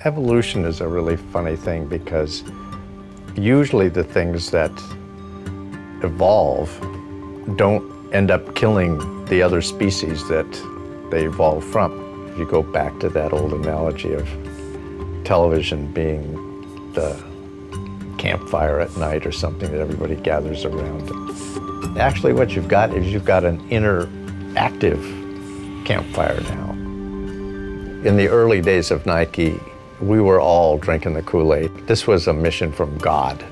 Evolution is a really funny thing because usually the things that evolve don't end up killing the other species that they evolved from. If you go back to that old analogy of television being the campfire at night or something that everybody gathers around. Actually, what you've got is you've got an interactive campfire now. In the early days of Nike, we were all drinking the Kool-Aid. This was a mission from God.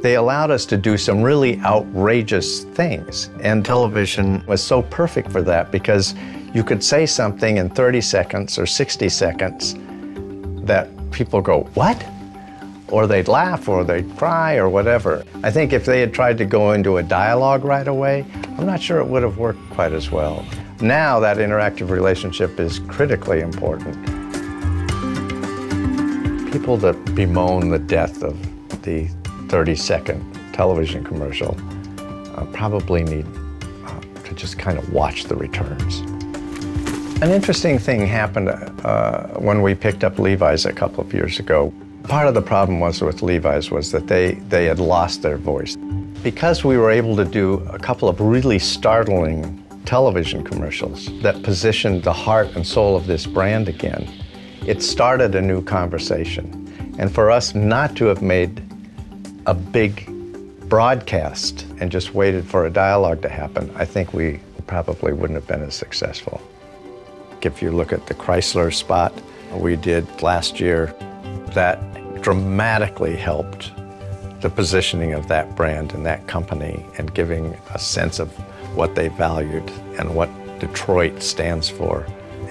They allowed us to do some really outrageous things, and television was so perfect for that because you could say something in 30 seconds or 60 seconds that people go, "What?" Or they'd laugh, or they'd cry, or whatever. I think if they had tried to go into a dialogue right away, I'm not sure it would have worked quite as well. Now that interactive relationship is critically important. People that bemoan the death of the 30-second television commercial probably need to just kind of watch the returns. An interesting thing happened when we picked up Levi's a couple of years ago. Part of the problem was with Levi's was that they had lost their voice. Because we were able to do a couple of really startling television commercials that positioned the heart and soul of this brand again, it started a new conversation. And for us not to have made a big broadcast and just waited for a dialogue to happen, I think we probably wouldn't have been as successful. If you look at the Chrysler spot we did last year, that dramatically helped the positioning of that brand and that company and giving a sense of what they valued and what Detroit stands for.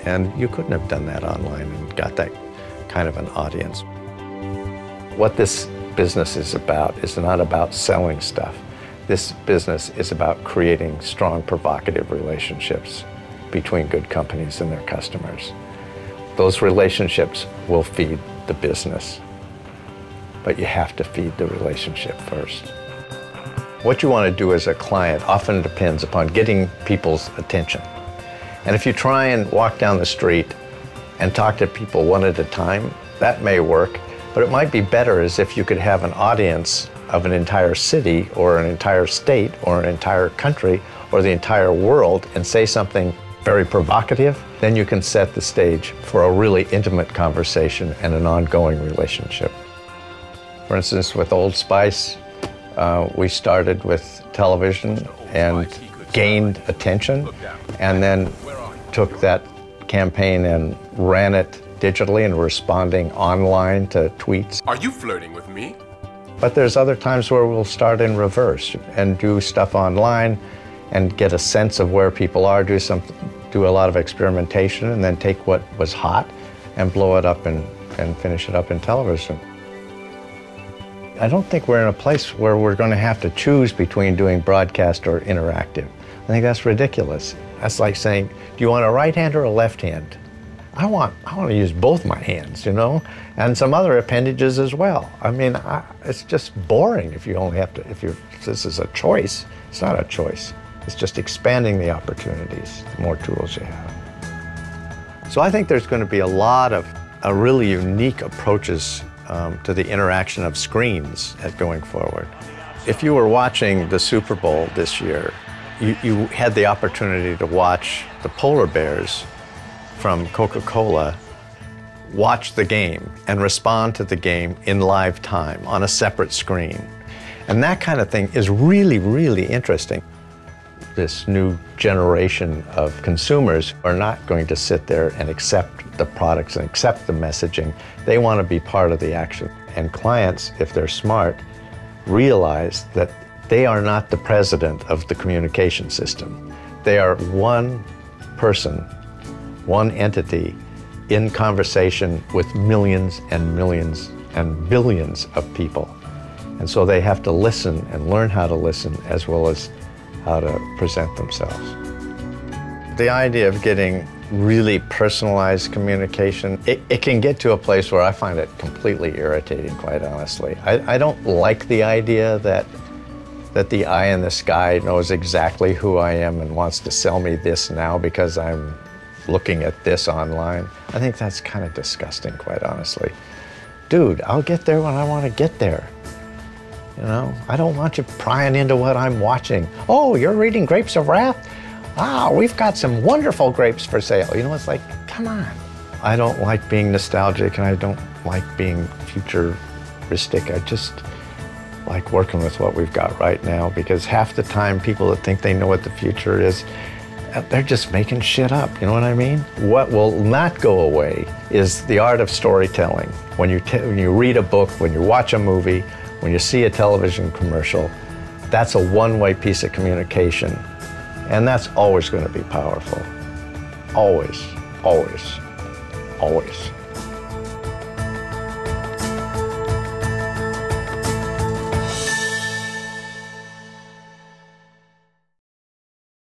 And you couldn't have done that online and got that kind of an audience. What this business is not about selling stuff. This business is about creating strong, provocative relationships between good companies and their customers. Those relationships will feed the business, but you have to feed the relationship first. What you want to do as a client often depends upon getting people's attention. And if you try and walk down the street and talk to people one at a time, that may work, but it might be better as if you could have an audience of an entire city or an entire state or an entire country or the entire world and say something very provocative. Then you can set the stage for a really intimate conversation and an ongoing relationship. For instance, with Old Spice, we started with television and gained attention, and then took that campaign and ran it digitally and responding online to tweets. Are you flirting with me? But there's other times where we'll start in reverse and do stuff online and get a sense of where people are, do a lot of experimentation, and then take what was hot and blow it up and finish it up in television. I don't think we're in a place where we're going to have to choose between doing broadcast or interactive. I think that's ridiculous. That's like saying, do you want a right hand or a left hand? I want to use both my hands, you know, and some other appendages as well. I mean, it's just boring if you only have to, if this is a choice. It's not a choice. It's just expanding the opportunities, the more tools you have. So I think there's going to be a lot of really unique approaches to the interaction of screens going forward. If you were watching the Super Bowl this year, you had the opportunity to watch the polar bears from Coca-Cola watch the game and respond to the game in live time on a separate screen. And that kind of thing is really, really interesting. This new generation of consumers are not going to sit there and accept the products and accept the messaging. They want to be part of the action. And clients, if they're smart, realize that they are not the president of the communication system. They are one person, one entity in conversation with millions and millions and billions of people. And so they have to listen and learn how to listen as well as how to present themselves. The idea of getting really personalized communication, it can get to a place where I find it completely irritating, quite honestly. I don't like the idea that the eye in the sky knows exactly who I am and wants to sell me this now because I'm looking at this online. I think that's kind of disgusting, quite honestly. Dude, I'll get there when I want to get there. You know, I don't want you prying into what I'm watching. Oh, you're reading Grapes of Wrath? Ah, we've got some wonderful grapes for sale. You know, it's like, come on. I don't like being nostalgic, and I don't like being futuristic. I just like working with what we've got right now, because half the time people that think they know what the future is, they're just making shit up, you know what I mean? What will not go away is the art of storytelling. When you read a book, when you watch a movie, when you see a television commercial, that's a one-way piece of communication. And that's always going to be powerful. Always, always, always.